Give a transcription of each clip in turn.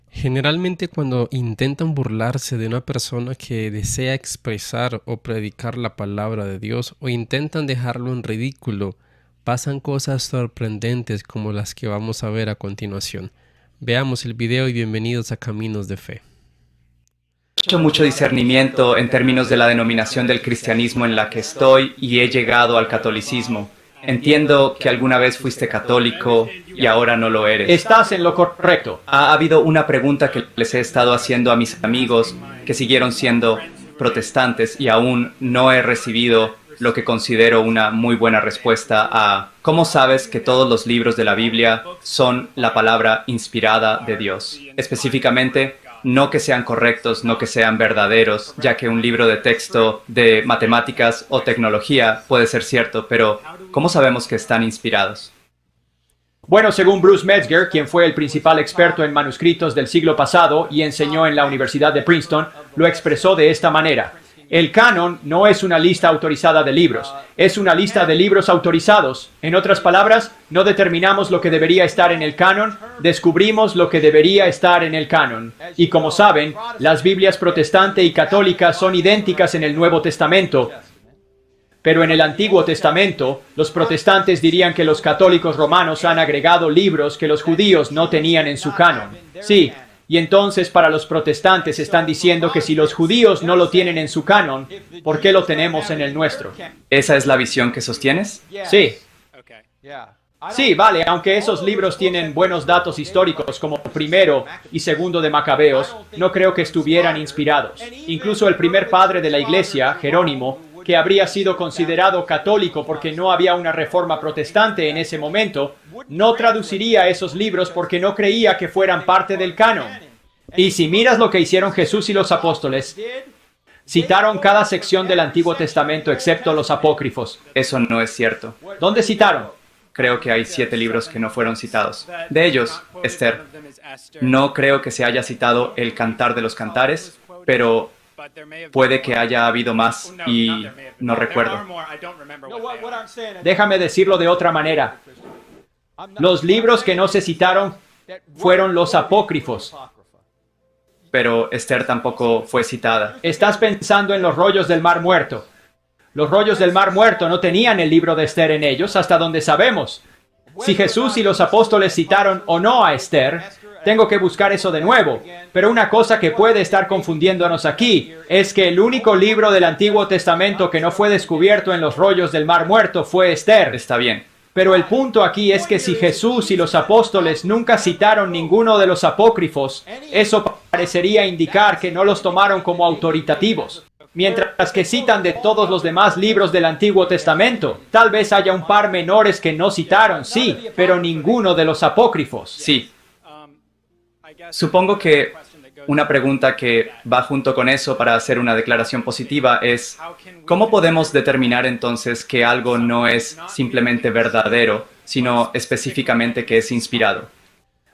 Generalmente cuando intentan burlarse de una persona que desea expresar o predicar la palabra de Dios o intentan dejarlo en ridículo, pasan cosas sorprendentes como las que vamos a ver a continuación. Veamos el video y bienvenidos a Caminos de Fe. He hecho mucho discernimiento en términos de la denominación del cristianismo en la que estoy y he llegado al catolicismo. Entiendo que alguna vez fuiste católico y ahora no lo eres. Estás en lo correcto. Ha habido una pregunta que les he estado haciendo a mis amigos que siguieron siendo protestantes y aún no he recibido lo que considero una muy buena respuesta a ¿cómo sabes que todos los libros de la Biblia son la palabra inspirada de Dios? Específicamente, no que sean correctos, no que sean verdaderos, ya que un libro de texto de matemáticas o tecnología puede ser cierto, pero ¿cómo sabemos que están inspirados? Bueno, según Bruce Metzger, quien fue el principal experto en manuscritos del siglo pasado y enseñó en la Universidad de Princeton, lo expresó de esta manera. El canon no es una lista autorizada de libros, es una lista de libros autorizados. En otras palabras, no determinamos lo que debería estar en el canon, descubrimos lo que debería estar en el canon. Y como saben, las Biblias protestante y católica son idénticas en el Nuevo Testamento. Pero en el Antiguo Testamento, los protestantes dirían que los católicos romanos han agregado libros que los judíos no tenían en su canon. Sí. Y entonces para los protestantes están diciendo que si los judíos no lo tienen en su canon, ¿por qué lo tenemos en el nuestro? ¿Esa es la visión que sostienes? Sí. Sí, vale, aunque esos libros tienen buenos datos históricos como primero y segundo de Macabeos, no creo que estuvieran inspirados. Incluso el primer padre de la iglesia, Jerónimo, que habría sido considerado católico porque no había una reforma protestante en ese momento, no traduciría esos libros porque no creía que fueran parte del canon. Y si miras lo que hicieron Jesús y los apóstoles, citaron cada sección del Antiguo Testamento excepto los apócrifos. Eso no es cierto. ¿Dónde citaron? Creo que hay 7 libros que no fueron citados. De ellos, Esther. No creo que se haya citado el Cantar de los Cantares, pero puede que haya habido más y no recuerdo. Déjame decirlo de otra manera. Los libros que no se citaron fueron los apócrifos. Pero Esther tampoco fue citada. Estás pensando en los rollos del Mar Muerto. Los rollos del Mar Muerto no tenían el libro de Esther en ellos, hasta donde sabemos. Si Jesús y los apóstoles citaron o no a Esther, tengo que buscar eso de nuevo. Pero una cosa que puede estar confundiéndonos aquí es que el único libro del Antiguo Testamento que no fue descubierto en los rollos del Mar Muerto fue Esther. Está bien. Pero el punto aquí es que si Jesús y los apóstoles nunca citaron ninguno de los apócrifos, eso parecería indicar que no los tomaron como autoritativos. Mientras que citan de todos los demás libros del Antiguo Testamento. Tal vez haya un par menores que no citaron, sí, pero ninguno de los apócrifos. Sí. Supongo que una pregunta que va junto con eso para hacer una declaración positiva es ¿cómo podemos determinar entonces que algo no es simplemente verdadero, sino específicamente que es inspirado?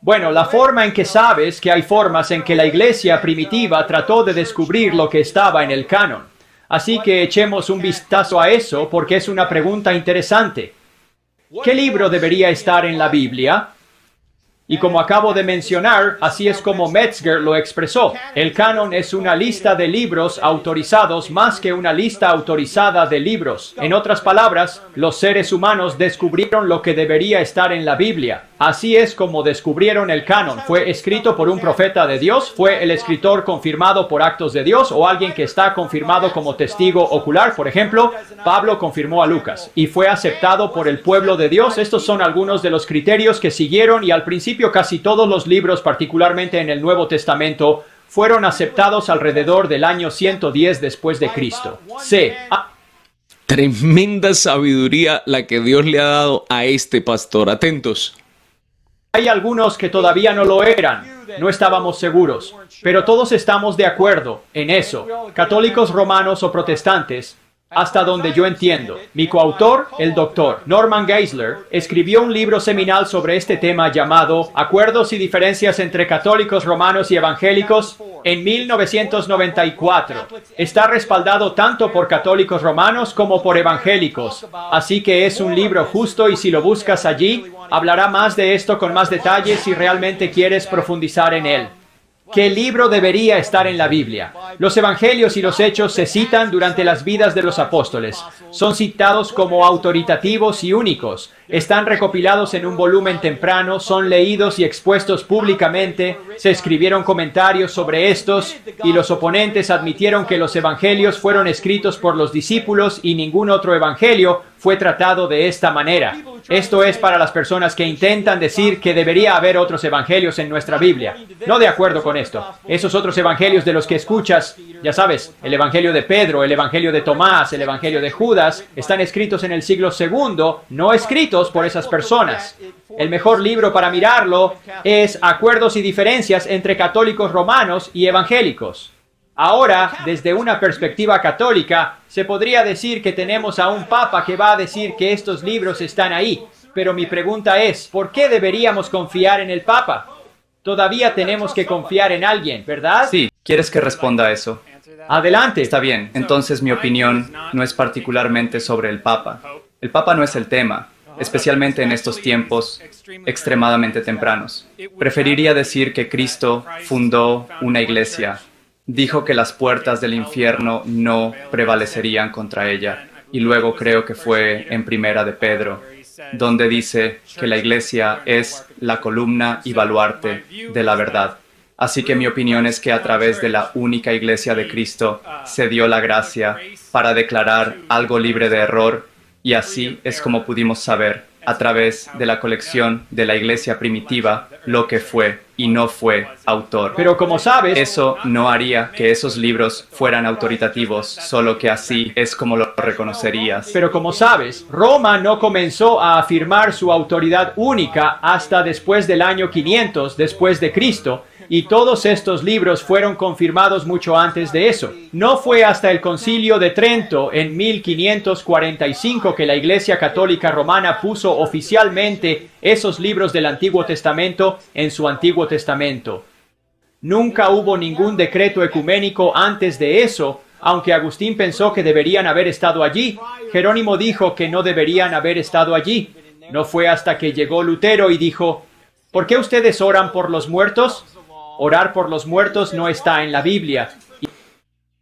Bueno, la forma en que sabes que hay formas en que la iglesia primitiva trató de descubrir lo que estaba en el canon. Así que echemos un vistazo a eso porque es una pregunta interesante. ¿Qué libro debería estar en la Biblia? Y como acabo de mencionar, así es como Metzger lo expresó. El canon es una lista de libros autorizados más que una lista autorizada de libros. En otras palabras, los seres humanos descubrieron lo que debería estar en la Biblia. Así es como descubrieron el canon. ¿Fue escrito por un profeta de Dios? ¿Fue el escritor confirmado por actos de Dios? ¿O alguien que está confirmado como testigo ocular? Por ejemplo, Pablo confirmó a Lucas. ¿Y fue aceptado por el pueblo de Dios? Estos son algunos de los criterios que siguieron y al principio casi todos los libros, particularmente en el Nuevo Testamento, fueron aceptados alrededor del año 110 después de Cristo. Tremenda sabiduría la que Dios le ha dado a este pastor. Atentos. Hay algunos que todavía no lo eran, no estábamos seguros, pero todos estamos de acuerdo en eso, católicos romanos o protestantes, hasta donde yo entiendo. Mi coautor, el Dr. Norman Geisler, escribió un libro seminal sobre este tema llamado Acuerdos y diferencias entre católicos romanos y evangélicos. en 1994. Está respaldado tanto por católicos romanos como por evangélicos. Así que es un libro justo y si lo buscas allí, hablará más de esto con más detalles si realmente quieres profundizar en él. ¿Qué libro debería estar en la Biblia? Los evangelios y los hechos se citan durante las vidas de los apóstoles. Son citados como autoritativos y únicos. Están recopilados en un volumen temprano, son leídos y expuestos públicamente. Se escribieron comentarios sobre estos y los oponentes admitieron que los evangelios fueron escritos por los discípulos y ningún otro evangelio fue tratado de esta manera. Esto es para las personas que intentan decir que debería haber otros evangelios en nuestra Biblia. No de acuerdo con esto. Esos otros evangelios de los que escuchas, ya sabes, el evangelio de Pedro, el evangelio de Tomás, el evangelio de Judas, están escritos en el siglo II, no escritos por esas personas. El mejor libro para mirarlo es Acuerdos y diferencias entre católicos romanos y evangélicos. Ahora, desde una perspectiva católica, se podría decir que tenemos a un papa que va a decir que estos libros están ahí. Pero mi pregunta es, ¿por qué deberíamos confiar en el papa? Todavía tenemos que confiar en alguien, ¿verdad? Sí, ¿quieres que responda a eso? Adelante. Está bien, entonces mi opinión no es particularmente sobre el Papa. El Papa no es el tema, especialmente en estos tiempos extremadamente tempranos. Preferiría decir que Cristo fundó una iglesia. Dijo que las puertas del infierno no prevalecerían contra ella. Y luego creo que fue en Primera de Pedro, donde dice que la iglesia es la columna y baluarte de la verdad. Así que mi opinión es que a través de la única iglesia de Cristo se dio la gracia para declarar algo libre de error y así es como pudimos saber a través de la colección de la iglesia primitiva lo que fue y no fue autor. Pero como sabes, Eso no haría que esos libros fueran autoritativos, solo que así es como lo reconocerías. Roma no comenzó a afirmar su autoridad única hasta después del año 500 después de Cristo, y todos estos libros fueron confirmados mucho antes de eso. No fue hasta el Concilio de Trento en 1545 que la Iglesia Católica Romana puso oficialmente esos libros del Antiguo Testamento en su Antiguo Testamento. Nunca hubo ningún decreto ecuménico antes de eso, aunque Agustín pensó que deberían haber estado allí. Jerónimo dijo que no deberían haber estado allí. No fue hasta que llegó Lutero y dijo, ¿por qué ustedes oran por los muertos? Orar por los muertos no está en la Biblia.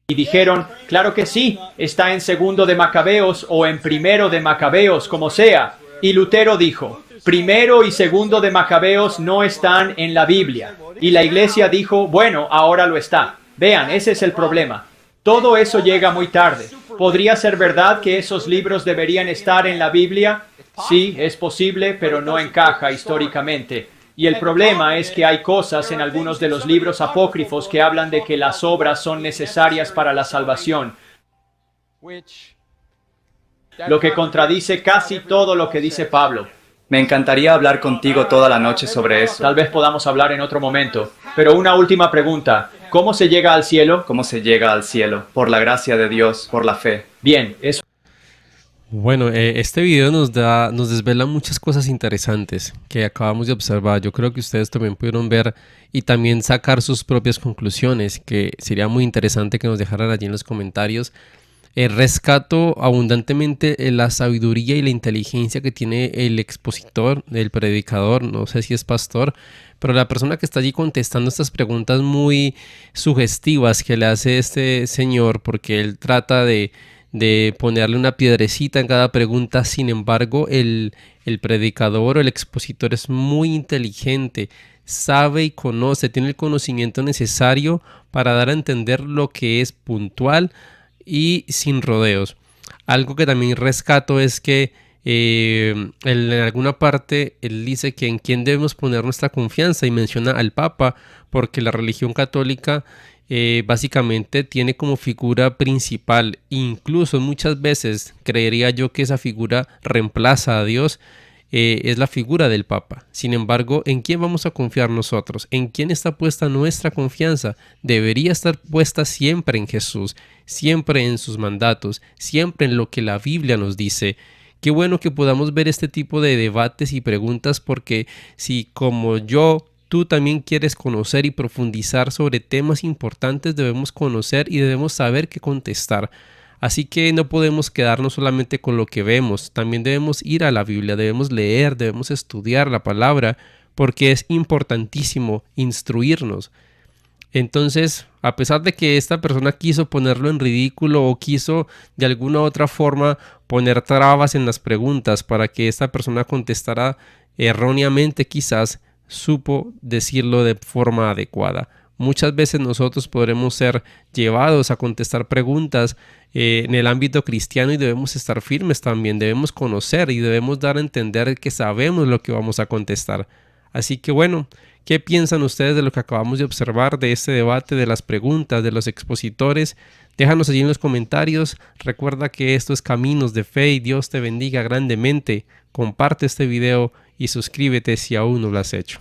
Y dijeron, claro que sí, está en Segundo de Macabeos o en Primero de Macabeos, como sea. Y Lutero dijo, Primero y Segundo de Macabeos no están en la Biblia. Y la iglesia dijo, bueno, ahora lo está. Vean, ese es el problema. Todo eso llega muy tarde. ¿Podría ser verdad que esos libros deberían estar en la Biblia? Sí, es posible, pero no encaja históricamente. Y el problema es que hay cosas en algunos de los libros apócrifos que hablan de que las obras son necesarias para la salvación, lo que contradice casi todo lo que dice Pablo. Me encantaría hablar contigo toda la noche sobre eso. Tal vez podamos hablar en otro momento. Pero una última pregunta. ¿Cómo se llega al cielo? ¿Cómo se llega al cielo? Por la gracia de Dios, por la fe. Bien, eso. Bueno, este video nos desvela muchas cosas interesantes que acabamos de observar. Yo creo que ustedes también pudieron ver y también sacar sus propias conclusiones, que sería muy interesante que nos dejaran allí en los comentarios. Rescato abundantemente la sabiduría y la inteligencia que tiene el expositor, el predicador, no sé si es pastor, pero la persona que está allí contestando estas preguntas muy sugestivas que le hace este señor, porque él trata de ponerle una piedrecita en cada pregunta. Sin embargo, el predicador o el expositor es muy inteligente, sabe y conoce, tiene el conocimiento necesario para dar a entender lo que es puntual y sin rodeos. Algo que también rescato es que en alguna parte él dice que en quién debemos poner nuestra confianza y menciona al Papa, porque la religión católica básicamente tiene como figura principal, incluso muchas veces creería yo que esa figura reemplaza a Dios, es la figura del Papa. Sin embargo, ¿en quién vamos a confiar nosotros? ¿En quién está puesta nuestra confianza? Debería estar puesta siempre en Jesús, siempre en sus mandatos, siempre en lo que la Biblia nos dice. Qué bueno que podamos ver este tipo de debates y preguntas, porque si como yo, tú también quieres conocer y profundizar sobre temas importantes, debemos conocer y debemos saber qué contestar. Así que no podemos quedarnos solamente con lo que vemos, también debemos ir a la Biblia, debemos leer, debemos estudiar la palabra, porque es importantísimo instruirnos. Entonces, a pesar de que esta persona quiso ponerlo en ridículo o quiso de alguna u otra forma poner trabas en las preguntas para que esta persona contestara erróneamente, quizás supo decirlo de forma adecuada. Muchas veces nosotros podremos ser llevados a contestar preguntas en el ámbito cristiano y debemos estar firmes también, debemos conocer y debemos dar a entender que sabemos lo que vamos a contestar. Así que bueno, ¿qué piensan ustedes de lo que acabamos de observar, de este debate, de las preguntas, de los expositores? Déjanos allí en los comentarios. Recuerda que esto es Caminos de Fe y Dios te bendiga grandemente. Comparte este video y suscríbete si aún no lo has hecho.